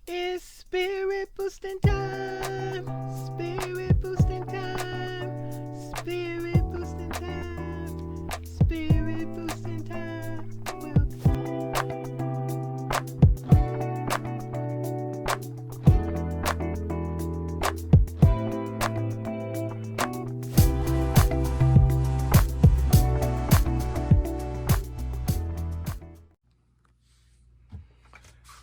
It's spirit boosting time. Spirit boosting time. Spirit boosting time. Spirit boosting time.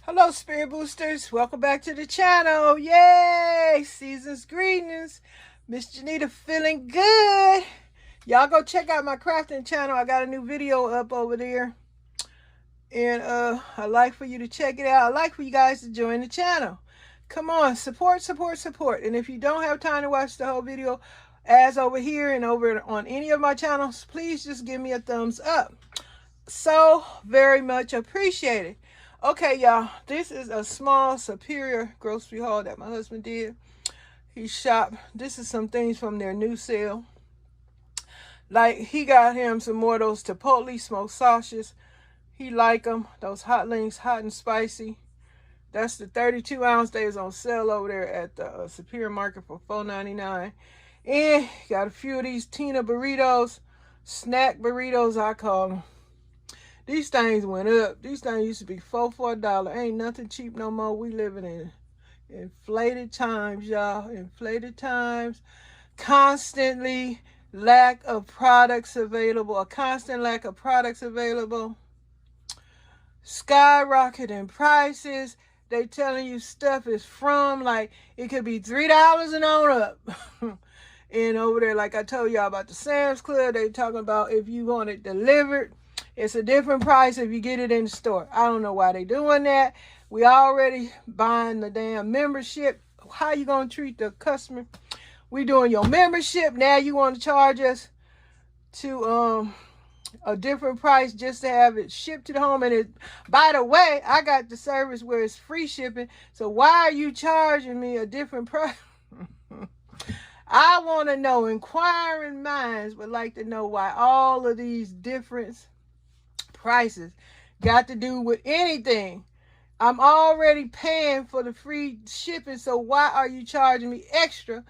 Hello, Spirit Boosters. Welcome back to the channel. Yay! Season's greetings. Miss JENITA feeling good. Y'all go check out my crafting channel. I got a new video up over there. And I'd like for you to check it out. I'd like for you guys to join the channel. Come on, support, support, support. And if you don't have time to watch the whole video, as over here and over on any of my channels, please just give me a thumbs up. So very much appreciated. Okay, y'all, this is a small Superior grocery haul that my husband did. He shopped. This is some things from their new sale. Like, he got him some more of those Chipotle smoked sausages. He like them. Those hot links, hot and spicy. That's the 32 ounce. They was on sale over there at the Superior Market for $4.99. And got a few of these Tina burritos. Snack burritos, I call them. These things went up. These things used to be $4 for $1. Ain't nothing cheap no more. We living in inflated times, y'all. Inflated times. Constantly lack of products available. A constant lack of products available. Skyrocketing prices. They telling you stuff is from, like, it could be $3 and on up. And over there, like I told y'all about the Sam's Club, they talking about if you want it delivered, it's a different price if you get it in the store. I don't know why they doing that. We already buying the damn membership. How you going to treat the customer? We doing your membership. Now you want to charge us to a different price just to have it shipped to the home. And it, by the way, I got the service where it's free shipping. So why are you charging me a different price? I want to know. Inquiring minds would like to know why all of these different prices got to do with anything. I'm already paying for the free shipping, so why are you charging me extra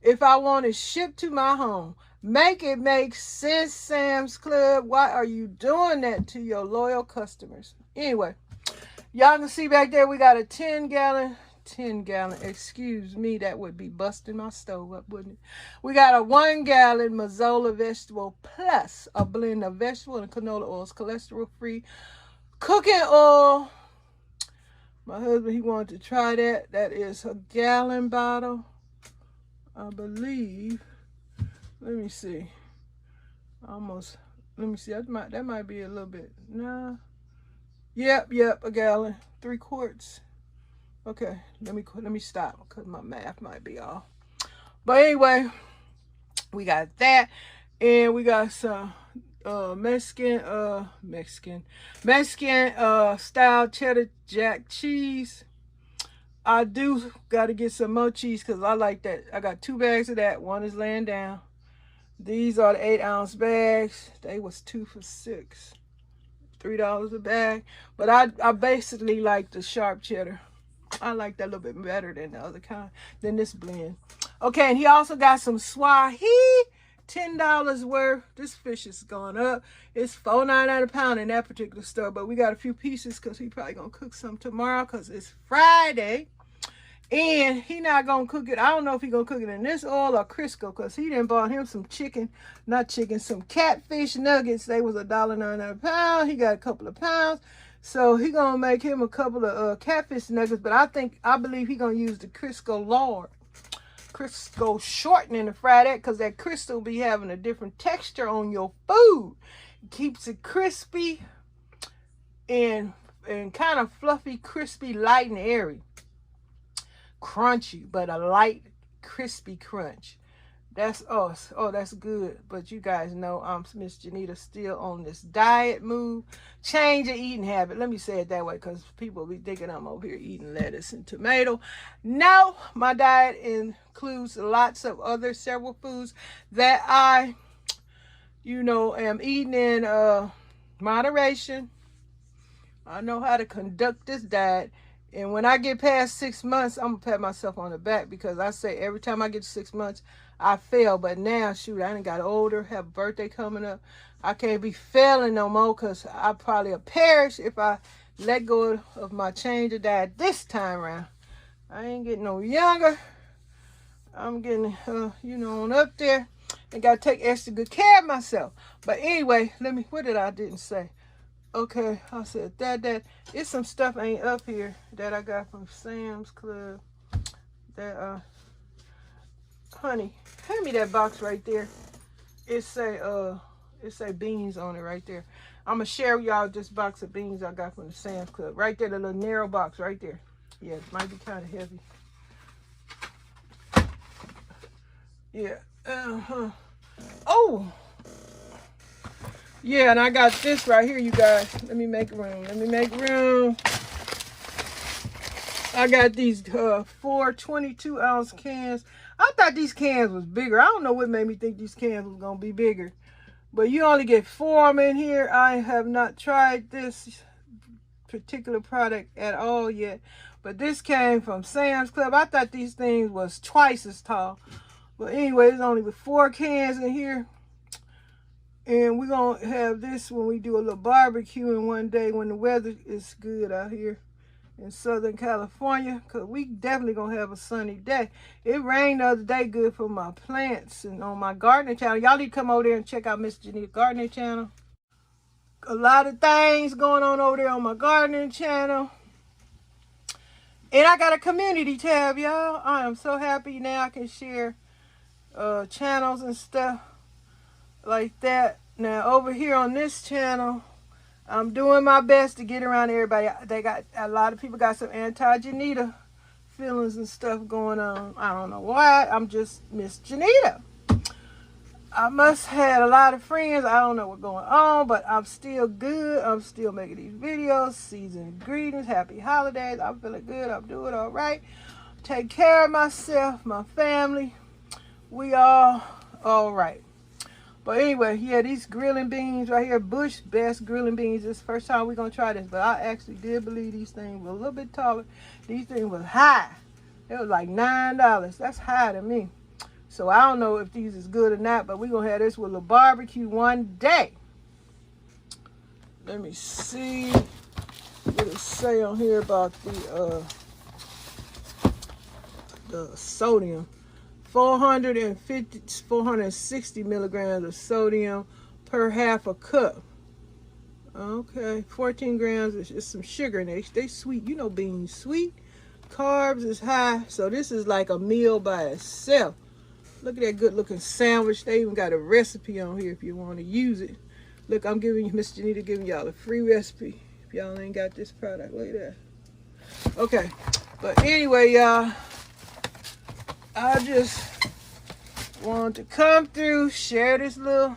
if I want it shipped to my home? Make it make sense, Sam's Club. Why are you doing that to your loyal customers? Anyway, y'all can see back there we got a 10 gallon, excuse me, that would be busting my stove up, wouldn't it? We got a 1 gallon Mazola vegetable plus a blend of vegetable and canola oils, cholesterol free cooking oil. My husband, he wanted to try that. That is a gallon bottle, I believe. Let me see. Almost. Let me see. That might be a little bit. Nah. Yep, a gallon. 3 quarts. Okay, let me stop because my math might be off. But anyway, we got that, and we got some Mexican style cheddar jack cheese. I do got to get some more cheese because I like that. I got 2 bags of that. One is laying down. These are the 8 ounce bags. They was 2 for $6, $3 a bag. But I basically like the sharp cheddar. I like that a little bit better than the other kind, than this blend. Okay, and he also got some Swahi, $10 worth. This fish is going up. It's $4.99 a pound in that particular store, but we got a few pieces because he probably gonna cook some tomorrow because it's Friday. And he not gonna cook it. I don't know if he gonna cook it in this oil or Crisco because he done bought him some some catfish nuggets. They was $1.99 a pound. He got a couple of pounds. So he gonna make him a couple of catfish nuggets, but I believe he gonna use the Crisco shortening to fry that because that Crisco be having a different texture on your food. It keeps it crispy and kind of fluffy, crispy, light and airy, crunchy, but a light, crispy crunch. That's us. Oh, that's good. But you guys know I'm Miss JENITA, still on this diet move. Change your eating habit. Let me say it that way because people be thinking I'm over here eating lettuce and tomato. No, my diet includes lots of other several foods that I, am eating in moderation. I know how to conduct this diet And when I get past 6 months, I'm going to pat myself on the back, because I say every time I get to 6 months, I fail. But now, shoot, I done got older, have a birthday coming up. I can't be failing no more, because I probably will perish if I let go of my change of diet this time around. I ain't getting no younger. I'm getting, on up there, and got to take extra good care of myself. But anyway, what did I didn't say? Okay, I said that it's some stuff ain't up here that I got from Sam's Club. That honey, hand me that box right there. It say beans on it right there. I'm gonna share with y'all this box of beans I got from the Sam's Club. Right there, the little narrow box right there. Yeah, it might be kind of heavy. Yeah. Oh. Yeah, and I got this right here, you guys. Let me make room. I got these 4 22-ounce cans. I thought these cans was bigger. I don't know what made me think these cans was going to be bigger. But you only get 4 of them in here. I have not tried this particular product at all yet. But this came from Sam's Club. I thought these things was twice as tall. But anyway, there's only 4 cans in here. And we're going to have this when we do a little barbecuing one day when the weather is good out here in Southern California. Because we definitely going to have a sunny day. It rained the other day good for my plants and on my gardening channel. Y'all need to come over there and check out Miss JENITA gardening channel. A lot of things going on over there on my gardening channel. And I got a community tab, y'all. I am so happy now I can share channels and stuff like that. Now over here on this channel, I'm doing my best to get around everybody. They got a lot of people got some anti-JENITA feelings and stuff going on. I don't know why. I'm just Miss JENITA. I must have a lot of friends. I don't know what's going on, but I'm still good. I'm still making these videos. Season greetings, happy holidays. I'm feeling good. I'm doing all right. Take care of myself, my family. We all right. But anyway, yeah, these grilling beans right here, Bush Best grilling beans. This is the first time we're going to try this. But I actually did believe these things were a little bit taller. These things was high. It was like $9. That's high to me. So I don't know if these is good or not. But we're going to have this with a barbecue one day. Let me see what it say on here about the sodium. 460 milligrams of sodium per half a cup. Okay, 14 grams is some sugar in it. They sweet, you know, beans sweet. Carbs is high, so this is like a meal by itself. Look at that good looking sandwich. They even got a recipe on here if you want to use it. Look, I'm giving you, Miss JENITA giving y'all a free recipe if y'all ain't got this product. Look at that. Okay, but anyway, y'all, I just want to come through, share this little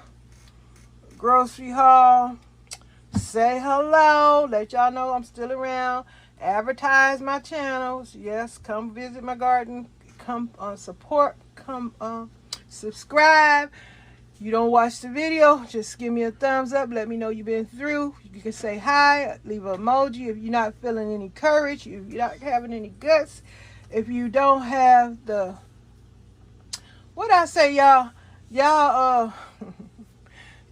grocery haul, say hello, let y'all know I'm still around, advertise my channels. Yes, come visit my garden, come support, come subscribe. You don't watch the video, just give me a thumbs up, let me know you've been through. You can say hi, leave an emoji if you're not feeling any courage, if you're not having any guts, if you don't have the, what I say, y'all,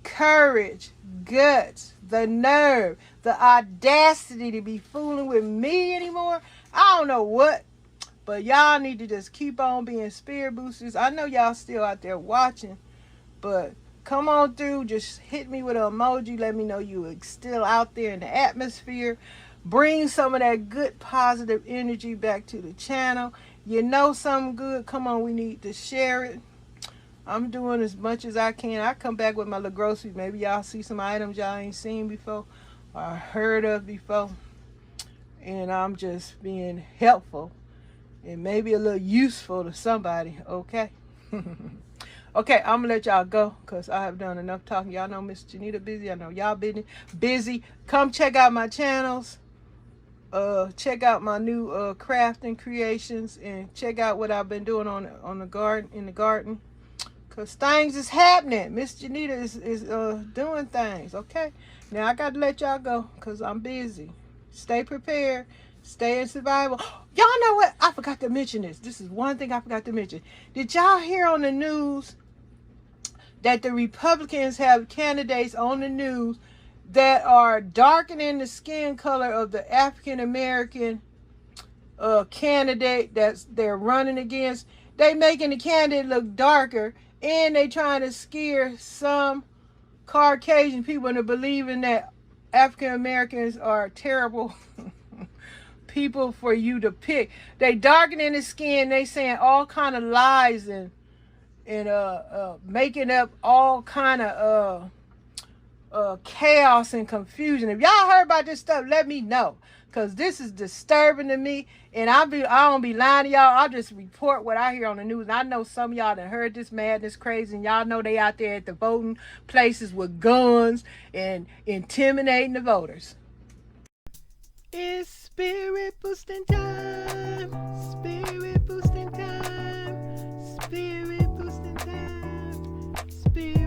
courage, guts, the nerve, the audacity to be fooling with me anymore. I don't know what, but y'all need to just keep on being spirit boosters. I know y'all still out there watching, but come on through. Just hit me with an emoji. Let me know you are still out there in the atmosphere. Bring some of that good positive energy back to the channel. You know something good, come on, we need to share it. I'm doing as much as I can. I come back with my little groceries. Maybe y'all see some items y'all ain't seen before or heard of before. And I'm just being helpful and maybe a little useful to somebody, okay? Okay, I'm going to let y'all go because I have done enough talking. Y'all know Miss JENITA busy. I know y'all busy. Come check out my channels. Check out my new crafting creations and check out what I've been doing on the garden, in the garden, because things is happening. Miss JENITA is doing things. Okay, now I got to let y'all go because I'm busy. Stay prepared. Stay in survival. Y'all know what? I forgot to mention this. This is one thing I forgot to mention. Did y'all hear on the news that the Republicans have candidates on the news that are darkening the skin color of the African American candidate that they're running against? They making the candidate look darker, and they trying to scare some Caucasian people into believing that African Americans are terrible people for you to pick. They darkening the skin. They saying all kind of lies and making up all kind of chaos and confusion. If y'all heard about this stuff, let me know, because this is disturbing to me. And I don't be lying to y'all. I'll just report what I hear on the news. And I know some of y'all done heard this madness crazy, and y'all know they out there at the voting places with guns and intimidating the voters. It's spirit boosting time. Spirit boosting time. Spirit boosting time. Spirit